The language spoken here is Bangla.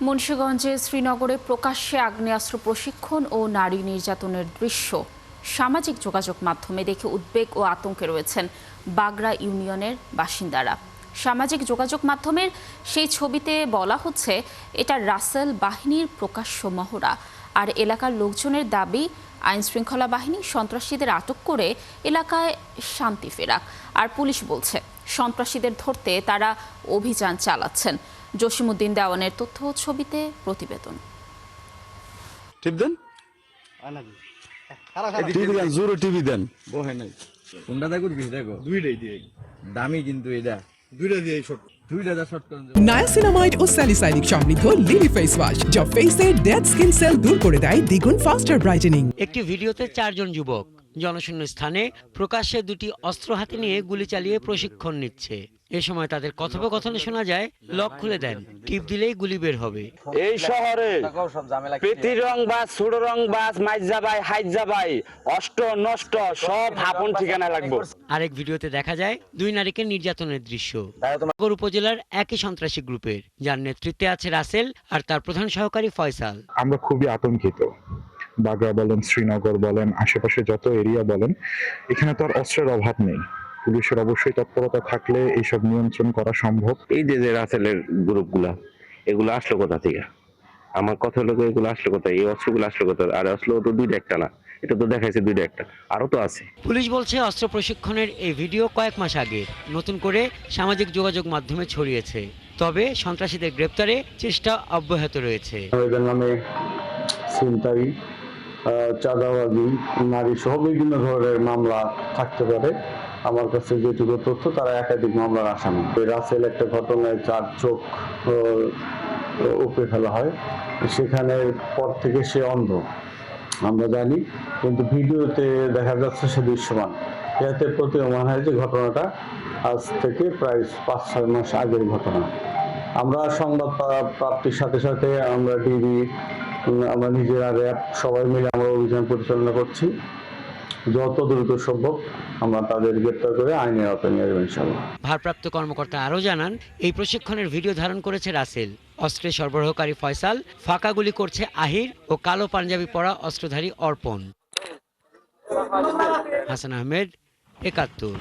মুন্সিগঞ্জে শ্রীনগরে প্রকাশ্যে আগ্নেয়াস্ত্র প্রশিক্ষণ ও নারী নির্যাতনের দৃশ্য সামাজিক যোগাযোগ মাধ্যমে দেখে উদ্বেগ ও আতঙ্কে রয়েছেন বাগড়া ইউনিয়নের বাসিন্দারা। সামাজিক যোগাযোগ মাধ্যমের সেই ছবিতে বলা হচ্ছে এটা রাসেল বাহিনীর প্রকাশ্য মহড়া। আর এলাকার লোকজনের দাবি আইনশৃঙ্খলা বাহিনী সন্ত্রাসীদের আটক করে এলাকায় শান্তি ফেরাক। আর পুলিশ বলছে সন্ত্রাসীদের ধরতে তারা অভিযান চালাচ্ছেন। জসিমউদ্দিন দেওয়ানের তথ্য ছবিতে প্রতিবেদন। নায়াসিনামাইড ও স্যালিসাইলিক সমৃদ্ধ লিলি ফেস ওয়াশ যা ফেসের ডেড স্কিন সেল দূর করে দেয় দ্বিগুণ ফাস্টার ব্রাইটেনিং। একটি ভিডিওতে 4 জন যুবক জনশূন্য স্থানে প্রকাশ্যে দুটি অস্ত্র হাতে নিয়ে গুলি চালিয়ে প্রশিক্ষণ নিচ্ছে। এ সময় তাদের কথোপকথনে শোনা যায়, লক খুলে দেন, টিপ দিলেই গুলি বের হবে। এই শহরে পেতি রং বাস, ছোট রং বাস, মাইজাবাই, হাইজাবাই, অষ্ট নষ্ট সব আপন ঠিকানা লাগবে। আরেক ভিডিওতে দেখা যায় 2 নারীকে নির্যাতনের দৃশ্য নগর উপজেলার একই সন্ত্রাসী গ্রুপের, যার নেতৃত্বে আছে রাসেল আর তার প্রধান সহকারী ফয়সাল। আমরা খুবই আতঙ্কিত। বাগড়া বলেন, শ্রীনগর বলেন, আশেপাশে যত এরিয়া বলেন, এখানে তো আর অস্ত্রের অভাব নেই। পুলিশের অবশ্যই তৎপরতা থাকলে এইসব নিয়ন্ত্রণ করা সম্ভব। এই যে রাসেলের গ্রুপগুলা, এগুলো আসলো কোথা থেকে? আমার কথা হলো এগুলো আসলো কোথায়? এই অস্ত্রগুলো আসলো কোথায়? আর আসলো তো 2টা একটা না, এটা তো দেখাইছে 2টা একটা, আরো তো আছে। পুলিশ বলছে অস্ত্র প্রশিক্ষণের এই ভিডিও কয়েক মাস আগে নতুন করে সামাজিক যোগাযোগ মাধ্যমে ছড়িয়েছে। তবে সন্ত্রাসীদের গ্রেপ্তারে চেষ্টা অব্যাহত রয়েছে। এদের নামে ছিনতাই, চাঁদাবাজি, নারী সহ বিভিন্ন ধরনের মামলা থাকতে পারে। আমার কাছে যেটুকু তথ্য, তারা একাধিক মামলার আসামি। রাসেল একটা ঘটনায় 4 চোখ উপড়ে ফেলা হয়, সেখানের পর থেকে সে অন্ধ আমরা জানি, কিন্তু ভিডিওতে দেখা যাচ্ছে সে দৃশ্যমান। এতে প্রতীয়মান হয় যে ঘটনাটা আজ থেকে প্রায় 5-6 মাস আগের ঘটনা। আমরা সংবাদ প্রাপ্তির সাথে সাথে আমরা ডিবি, আমরা নিজেরা র্যাব সবাই মিলে আমরা অভিযান পরিচালনা করছি। যত দ্রুত সম্ভব আমরা তাদের গ্রেপ্তার করে আইনের আওতায় নিয়ে যাবো ইনশাআল্লাহ। ভারপ্রাপ্ত কর্মকর্তা আরও জানান, এই প্রশিক্ষণের ভিডিও ধারণ করেছে রাসেল, অস্ত্রের সরবরাহকারী ফয়সাল, ফাঁকা গুলি করছে আহির ও কালো পাঞ্জাবি পরা অস্ত্রধারী অর্পণ। হাসান আহমেদ, ৭১।